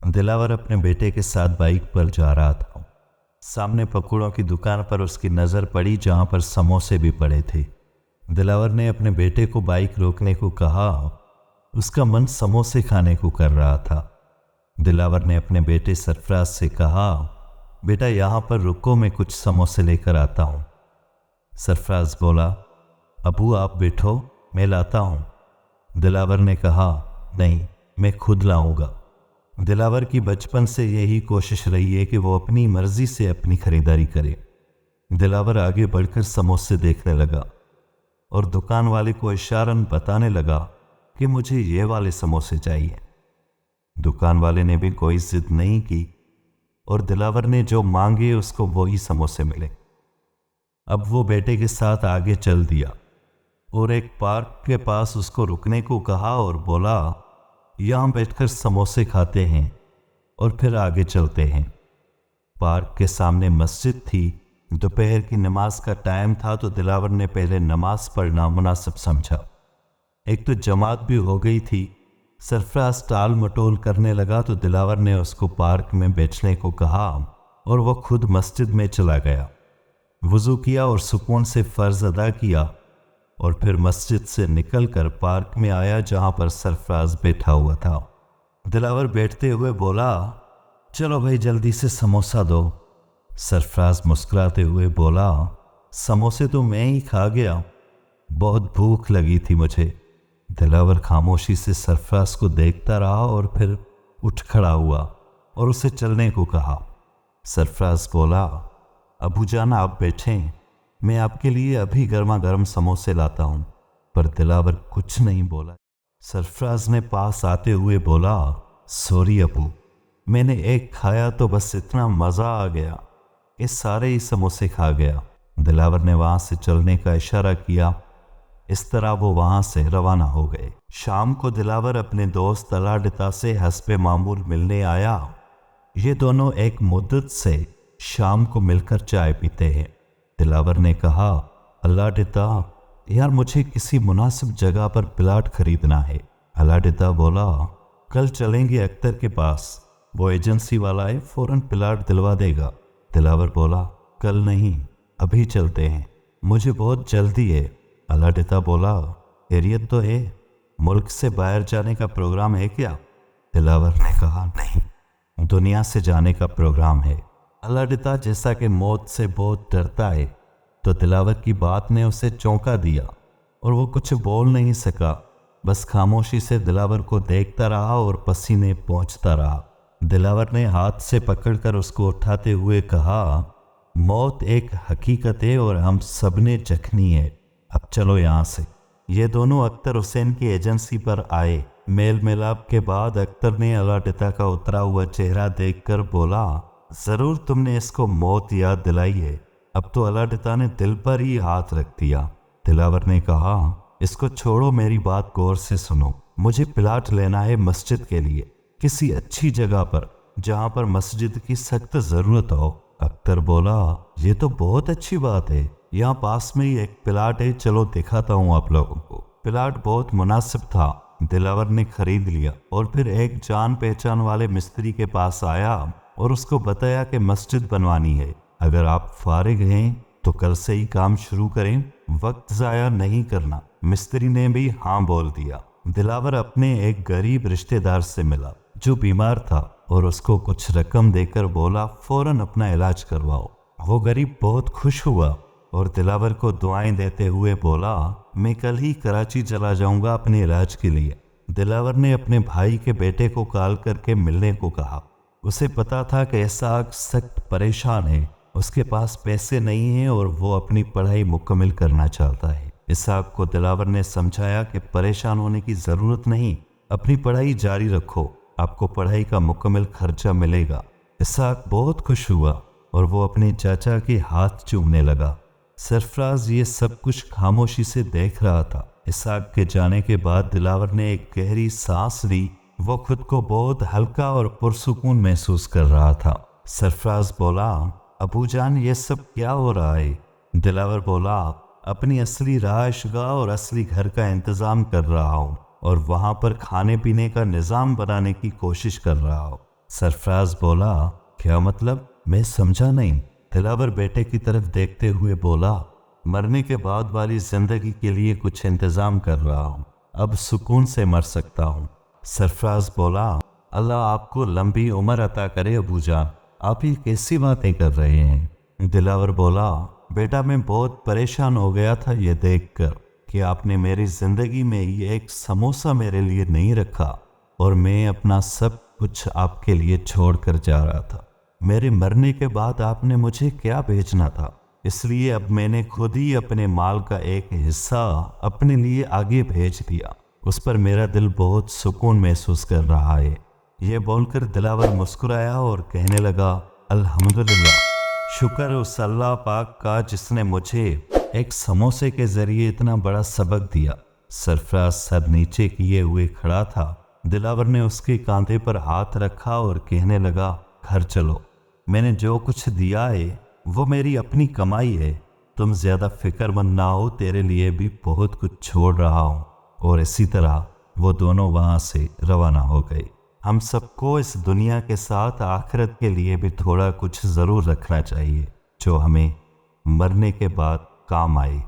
दिलावर अपने बेटे के साथ बाइक पर जा रहा था। सामने पकौड़ों की दुकान पर उसकी नज़र पड़ी जहां पर समोसे भी पड़े थे। दिलावर ने अपने बेटे को बाइक रोकने को कहा। उसका मन समोसे खाने को कर रहा था। दिलावर ने अपने बेटे सरफराज से कहा, बेटा यहाँ पर रुको, मैं कुछ समोसे लेकर आता हूँ। सरफराज बोला, अबू आप बैठो, मैं लाता हूँ। दिलावर ने कहा, नहीं मैं खुद लाऊंगा। दिलावर की बचपन से यही कोशिश रही है कि वो अपनी मर्जी से अपनी खरीदारी करे। दिलावर आगे बढ़कर समोसे देखने लगा और दुकान वाले को इशारन बताने लगा कि मुझे ये वाले समोसे चाहिए। दुकान वाले ने भी कोई जिद नहीं की और दिलावर ने जो मांगे उसको वही समोसे मिले। अब वो बेटे के साथ आगे चल दिया और एक पार्क के पास उसको रुकने को कहा और बोला, यहाँ बैठकर समोसे खाते हैं और फिर आगे चलते हैं। पार्क के सामने मस्जिद थी। दोपहर की नमाज का टाइम था तो दिलावर ने पहले नमाज पढ़ना मुनासिब समझा। एक तो जमात भी हो गई थी। सरफराज टाल मटोल करने लगा तो दिलावर ने उसको पार्क में बैठने को कहा और वो खुद मस्जिद में चला गया। वुज़ू किया और सुकून से फ़र्ज अदा किया और फिर मस्जिद से निकलकर पार्क में आया जहां पर सरफराज बैठा हुआ था। दिलावर बैठते हुए बोला, चलो भाई जल्दी से समोसा दो। सरफराज मुस्कुराते हुए बोला, समोसे तो मैं ही खा गया, बहुत भूख लगी थी मुझे। दिलावर खामोशी से सरफराज को देखता रहा और फिर उठ खड़ा हुआ और उसे चलने को कहा। सरफराज बोला, अबू जान आप बैठें, मैं आपके लिए अभी गर्मा गर्म समोसे लाता हूँ। पर दिलावर कुछ नहीं बोला। सरफराज ने पास आते हुए बोला, सॉरी अबू, मैंने एक खाया तो बस इतना मज़ा आ गया, इस सारे ही समोसे खा गया। दिलावर ने वहाँ से चलने का इशारा किया। इस तरह वो वहाँ से रवाना हो गए। शाम को दिलावर अपने दोस्त अलाडिता से हस्बे मामूल मिलने आया। ये दोनों एक मुद्दत से शाम को मिलकर चाय पीते हैं। दिलावर ने कहा, अलाडिता यार मुझे किसी मुनासिब जगह पर प्लाट खरीदना है। अलाडिता बोला, कल चलेंगे अख्तर के पास, वो एजेंसी वाला है, फौरन प्लाट दिलवा देगा। दिलावर बोला, कल नहीं अभी चलते हैं, मुझे बहुत जल्दी है। अलाडिता बोला, खैरियत तो है, मुल्क से बाहर जाने का प्रोग्राम है क्या? दिलावर ने कहा, नहीं, दुनिया से जाने का प्रोग्राम है। अलाडिता जैसा कि मौत से बहुत डरता है तो दिलावर की बात ने उसे चौंका दिया और वो कुछ बोल नहीं सका, बस खामोशी से दिलावर को देखता रहा और पसीने पहुंचता रहा। दिलावर ने हाथ से पकड़कर उसको उठाते हुए कहा, मौत एक हकीकत है और हम सब ने जखनी है, अब चलो यहाँ से। ये दोनों अख्तर हुसैन की एजेंसी पर आए। मेल मिलाप के बाद अख्तर ने अलाडिता का उतरा हुआ चेहरा देखकर बोला, जरूर तुमने इसको मौत याद दिलाई है। अब तो अलाडिता ने दिल पर ही हाथ रख दिया। दिलावर ने कहा, इसको छोड़ो, मेरी बात गौर से सुनो। मुझे प्लाट लेना है मस्जिद के लिए, किसी अच्छी जगह पर जहां पर मस्जिद की सख्त जरूरत हो। अख्तर बोला, ये तो बहुत अच्छी बात है, यहाँ पास में ही एक प्लाट है, चलो दिखाता हूँ आप लोगों को। प्लाट बहुत मुनासिब था। दिलावर ने खरीद लिया और फिर एक जान पहचान वाले मिस्त्री के पास आया और उसको बताया कि मस्जिद बनवानी है, अगर आप फारिग हैं तो कल से ही काम शुरू करें, वक्त ज़ाया नहीं करना। मिस्त्री ने भी हाँ बोल दिया। दिलावर अपने एक गरीब रिश्तेदार से मिला जो बीमार था और उसको कुछ रकम देकर बोला, फौरन अपना इलाज करवाओ। वो गरीब बहुत खुश हुआ और दिलावर को दुआएं देते हुए बोला, मैं कल ही कराची चला जाऊंगा अपने इलाज के लिए। दिलावर ने अपने भाई के बेटे को कॉल करके मिलने को कहा। उसे पता था कि इसहाक सख्त परेशान है, उसके पास पैसे नहीं हैं और वो अपनी पढ़ाई मुकम्मल करना चाहता है। इसहाक को दिलावर ने समझाया कि परेशान होने की ज़रूरत नहीं, अपनी पढ़ाई जारी रखो, आपको पढ़ाई का मुकम्मल खर्चा मिलेगा। इसहाक बहुत खुश हुआ और वो अपने चाचा के हाथ चूमने लगा। सरफराज ये सब कुछ खामोशी से देख रहा था। इसहाक के जाने के बाद दिलावर ने एक गहरी सांस ली। वो खुद को बहुत हल्का और पुरसुकून महसूस कर रहा था। सरफराज बोला, अबू जान ये सब क्या हो रहा है? दिलावर बोला, अपनी असली रहायशगाह और असली घर का इंतज़ाम कर रहा हूँ और वहाँ पर खाने पीने का निज़ाम बनाने की कोशिश कर रहा हूँ। सरफराज बोला, क्या मतलब? मैं समझा नहीं। दिलावर बेटे की तरफ देखते हुए बोला, मरने के बाद वाली जिंदगी के लिए कुछ इंतजाम कर रहा हूँ, अब सुकून से मर सकता हूँ। सरफराज बोला, अल्लाह आपको लंबी उम्र अता करे अबूजान, आप ये कैसी बातें कर रहे हैं? दिलावर बोला, बेटा मैं बहुत परेशान हो गया था ये देखकर कि आपने मेरी जिंदगी में ये एक समोसा मेरे लिए नहीं रखा और मैं अपना सब कुछ आपके लिए छोड़ कर जा रहा था। मेरे मरने के बाद आपने मुझे क्या भेजना था, इसलिए अब मैंने खुद ही अपने माल का एक हिस्सा अपने लिए आगे भेज दिया। उस पर मेरा दिल बहुत सुकून महसूस कर रहा है। ये बोलकर दिलावर मुस्कुराया और कहने लगा, अल्हम्दुलिल्लाह, शुक्र उस अल्लाह पाक का जिसने मुझे एक समोसे के जरिए इतना बड़ा सबक दिया। सरफराज सर नीचे किए हुए खड़ा था। दिलावर ने उसके कांधे पर हाथ रखा और कहने लगा, घर चलो, मैंने जो कुछ दिया है वो मेरी अपनी कमाई है, तुम ज्यादा फिक्रमंद ना हो, तेरे लिए भी बहुत कुछ छोड़ रहा हूँ। और इसी तरह वो दोनों वहां से रवाना हो गए। हम सबको इस दुनिया के साथ आखिरत के लिए भी थोड़ा कुछ ज़रूर रखना चाहिए जो हमें मरने के बाद काम आए।